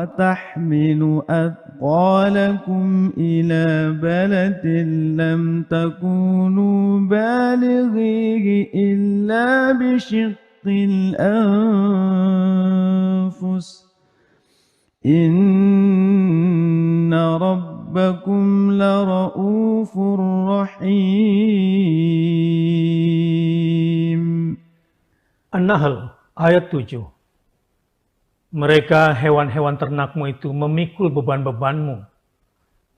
وتحمل أثقالكم إلى بلد لم تكونوا بالغيه إلا بشق الأنفس إن ربكم لرؤوف رحيم. An-Nahl ayat 7. Mereka hewan-hewan ternakmu itu memikul beban-bebanmu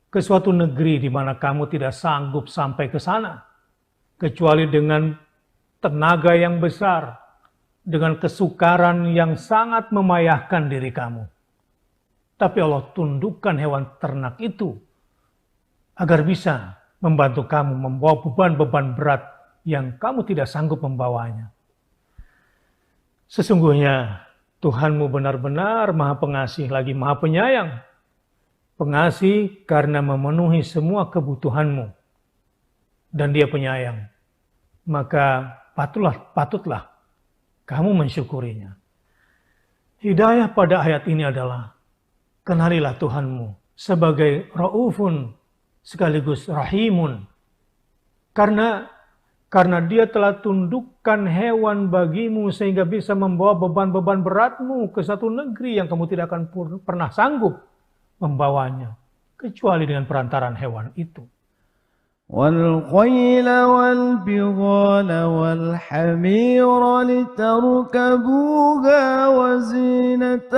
ke suatu negeri di mana kamu tidak sanggup sampai ke sana, kecuali dengan tenaga yang besar, dengan kesukaran yang sangat memayahkan diri kamu. Tapi Allah tundukkan hewan ternak itu agar bisa membantu kamu membawa beban-beban berat yang kamu tidak sanggup membawanya. Sesungguhnya Tuhanmu benar-benar Maha Pengasih lagi Maha Penyayang. Pengasih karena memenuhi semua kebutuhanmu. Dan Dia penyayang. Maka patutlah kamu mensyukurinya. Hidayah pada ayat ini adalah kenalilah Tuhanmu sebagai Raufun sekaligus Rahimun. Karena Dia telah tundukkan hewan bagimu sehingga bisa membawa beban-beban beratmu ke satu negeri yang kamu tidak akan pernah sanggup membawanya kecuali dengan perantaran hewan itu. وَالْخَيْلَ وَالْبِغَالَ وَالْحَمِيرَ لِتَرْكَبُوهَا وَزِينَةً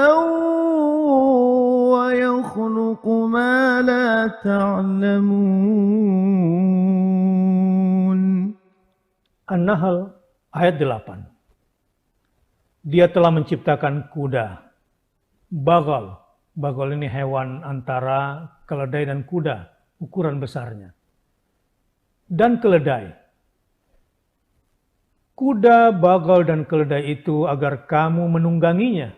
وَيَخْلُقُ مَا لَا تَعْلَمُونَ. An-Nahl ayat 8. Dia telah menciptakan kuda, bagal. Bagal ini hewan antara keledai dan kuda, ukuran besarnya. Dan keledai. Kuda, bagal, dan keledai itu agar kamu menungganginya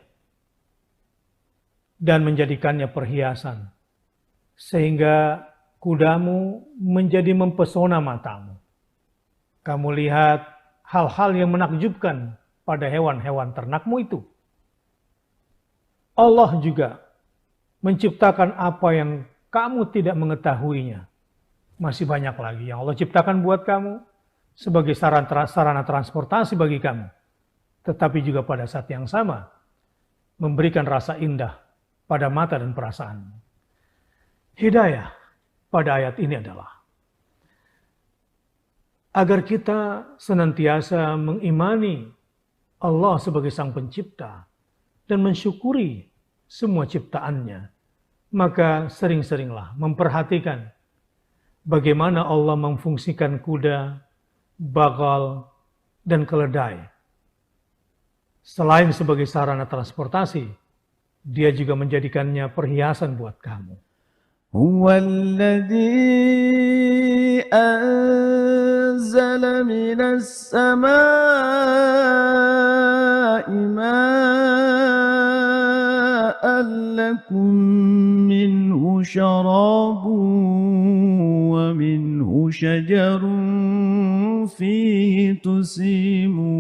dan menjadikannya perhiasan, sehingga kudamu menjadi mempesona matamu. Kamu lihat hal-hal yang menakjubkan pada hewan-hewan ternakmu itu. Allah juga menciptakan apa yang kamu tidak mengetahuinya. Masih banyak lagi yang Allah ciptakan buat kamu sebagai sarana transportasi bagi kamu. Tetapi juga pada saat yang sama memberikan rasa indah pada mata dan perasaan. Hidayah pada ayat ini adalah agar kita senantiasa mengimani Allah sebagai Sang Pencipta dan mensyukuri semua ciptaannya. Maka sering-seringlah memperhatikan bagaimana Allah memfungsikan kuda, bagal, dan keledai. Selain sebagai sarana transportasi, Dia juga menjadikannya perhiasan buat kamu. Huwallazi anzala minas samaa'i ma'an lakum minhu syarabun wa minhu syajarun fihi tusimun.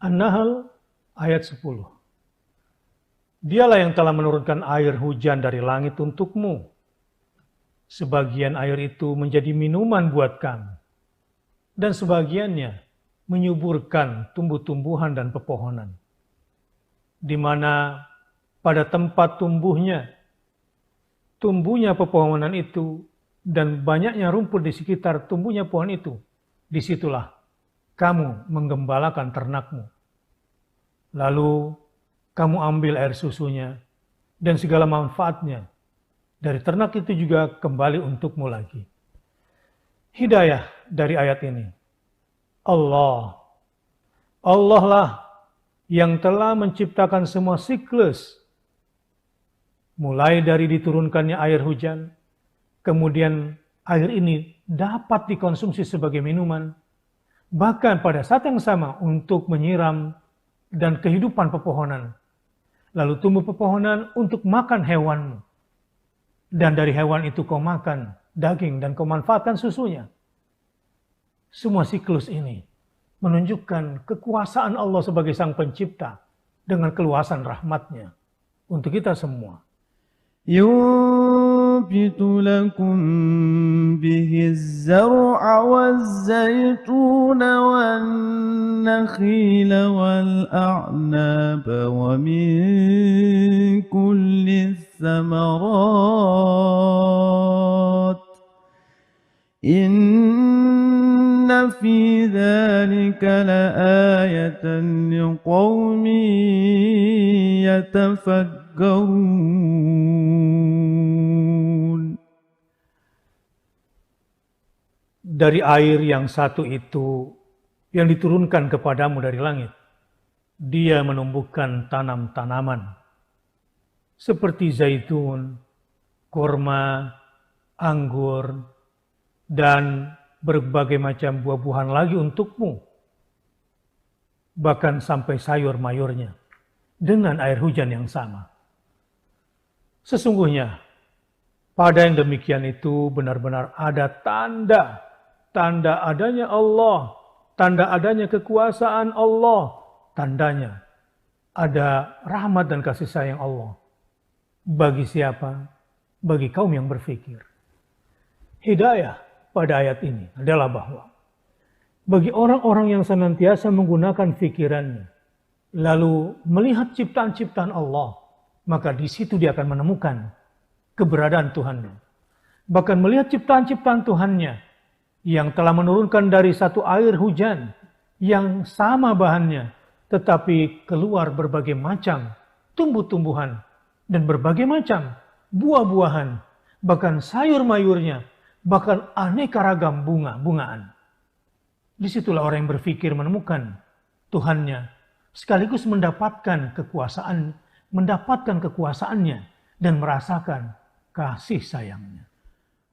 An-Nahl ayat 10. Dialah yang telah menurunkan air hujan dari langit untukmu. Sebagian air itu menjadi minuman buat kamu. Dan sebagiannya menyuburkan tumbuh-tumbuhan dan pepohonan. Di mana pada tempat tumbuhnya pepohonan itu dan banyaknya rumput di sekitar tumbuhnya pohon itu, disitulah kamu menggembalakan ternakmu. Lalu kamu ambil air susunya dan segala manfaatnya dari ternak itu juga kembali untukmu lagi. Hidayah dari ayat ini. Allah lah yang telah menciptakan semua siklus. Mulai dari diturunkannya air hujan, kemudian air ini dapat dikonsumsi sebagai minuman, bahkan pada saat yang sama untuk menyiram dan kehidupan pepohonan. Lalu tumbuh pepohonan untuk makan hewanmu. Dan dari hewan itu kau makan daging dan kau manfaatkan susunya. Semua siklus ini menunjukkan kekuasaan Allah sebagai Sang Pencipta dengan keluasan rahmat-Nya untuk kita semua. ينبت لكم به الزرع والزيتون والنخيل والأعناب ومن كل الثمرات إن في ذلك لآية لقوم يتفكرون. Dari air yang satu itu yang diturunkan kepadamu dari langit, Dia menumbuhkan tanam-tanaman seperti zaitun, kurma, anggur, dan berbagai macam buah-buahan lagi untukmu, bahkan sampai sayur-mayurnya dengan air hujan yang sama. Sesungguhnya pada yang demikian itu benar-benar ada tanda adanya Allah, tanda adanya kekuasaan Allah, tandanya ada rahmat dan kasih sayang Allah. Bagi siapa? Bagi kaum yang berfikir. Hidayah pada ayat ini adalah bahwa bagi orang-orang yang senantiasa menggunakan fikirannya, lalu melihat ciptaan-ciptaan Allah, maka di situ dia akan menemukan keberadaan Tuhannya. Bahkan melihat ciptaan-ciptaan Tuhannya yang telah menurunkan dari satu air hujan yang sama bahannya, tetapi keluar berbagai macam tumbuh-tumbuhan dan berbagai macam buah-buahan, bahkan sayur-mayurnya, bahkan aneka ragam bunga-bungaan. Disitulah orang yang berfikir menemukan Tuhannya, sekaligus mendapatkan kekuasaannya dan merasakan kasih sayangnya.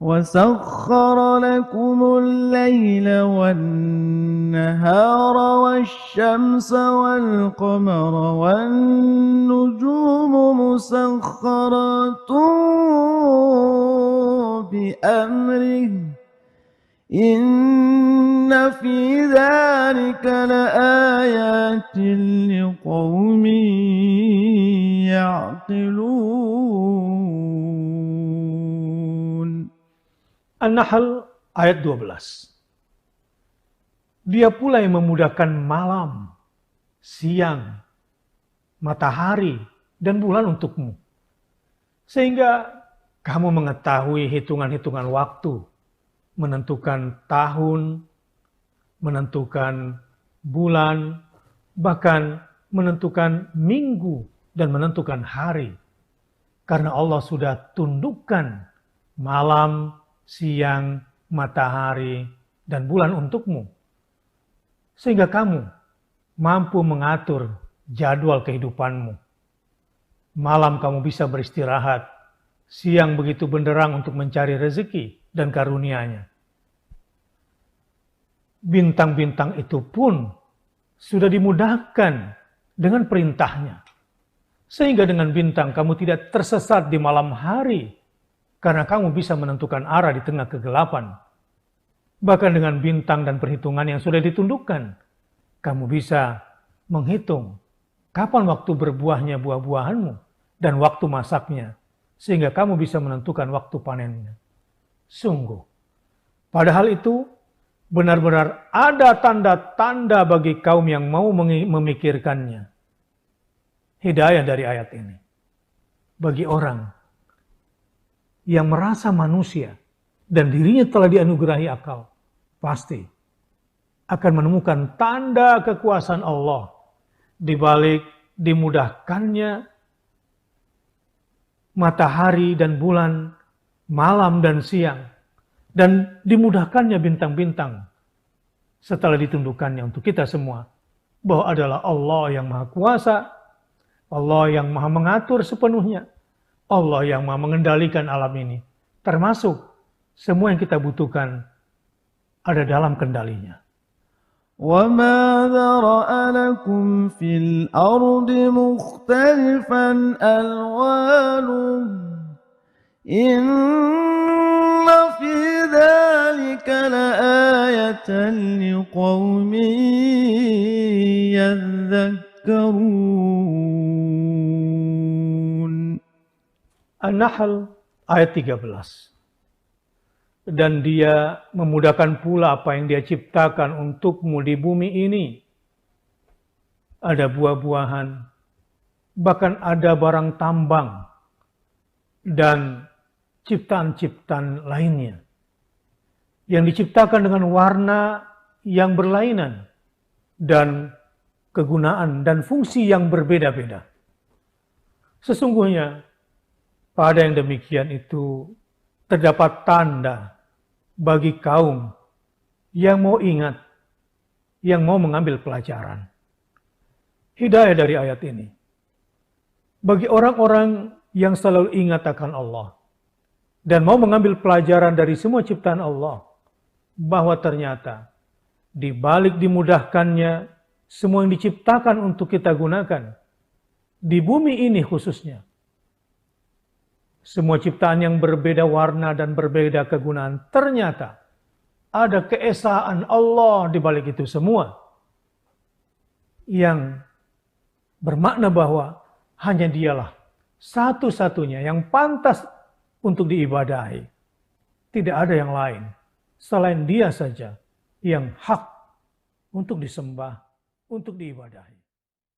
وسخر لكم الليل والنهار والشمس والقمر والنجوم مسخرات بأمره إن في ذلك لآيات لقوم يعقلون. An-Nahl ayat 12. Dia pula yang memudahkan malam, siang, matahari, dan bulan untukmu. Sehingga kamu mengetahui hitungan-hitungan waktu, menentukan tahun, menentukan bulan, bahkan menentukan minggu dan menentukan hari. Karena Allah sudah tundukkan malam, siang, matahari, dan bulan untukmu. Sehingga kamu mampu mengatur jadwal kehidupanmu. Malam kamu bisa beristirahat, siang begitu benderang untuk mencari rezeki dan karunia-Nya. Bintang-bintang itu pun sudah dimudahkan dengan perintah-Nya. Sehingga dengan bintang kamu tidak tersesat di malam hari, karena kamu bisa menentukan arah di tengah kegelapan. Bahkan dengan bintang dan perhitungan yang sudah ditundukkan, kamu bisa menghitung kapan waktu berbuahnya buah-buahanmu dan waktu masaknya, sehingga kamu bisa menentukan waktu panennya. Sungguh, padahal itu benar-benar ada tanda-tanda bagi kaum yang mau memikirkannya. Hidayah dari ayat ini bagi orang yang merasa manusia dan dirinya telah dianugerahi akal, pasti akan menemukan tanda kekuasaan Allah di balik dimudahkannya matahari dan bulan, malam dan siang, dan dimudahkannya bintang-bintang setelah ditundukkannya untuk kita semua, bahwa adalah Allah yang Maha Kuasa, Allah yang Maha mengatur sepenuhnya, Allah yang Maha mengendalikan alam ini, termasuk semua yang kita butuhkan ada dalam kendalinya. وَمَا ذَرَأَ لَكُمْ فِي الْأَرْضِ مُخْتَلِفًا أَلْوَانُهُ إِنَّ فِي ذَلِكَ لَآيَةً لِقَوْمٍ يَذَّكَّرُونَ. An-Nahl ayat 13. Dan Dia memudahkan pula apa yang Dia ciptakan untukmu di bumi ini. Ada buah-buahan, bahkan ada barang tambang, dan ciptaan-ciptaan lainnya yang diciptakan dengan warna yang berlainan dan kegunaan dan fungsi yang berbeda-beda. Sesungguhnya pada yang demikian itu terdapat tanda bagi kaum yang mau ingat, yang mau mengambil pelajaran. Hidayah dari ayat ini bagi orang-orang yang selalu ingat akan Allah dan mau mengambil pelajaran dari semua ciptaan Allah, bahwa ternyata di balik dimudahkannya semua yang diciptakan untuk kita gunakan di bumi ini khususnya, semua ciptaan yang berbeda warna dan berbeda kegunaan, ternyata ada keesaan Allah di balik itu semua, yang bermakna bahwa hanya Dialah satu-satunya yang pantas untuk diibadahi. Tidak ada yang lain selain Dia saja yang hak untuk disembah, untuk diibadahi.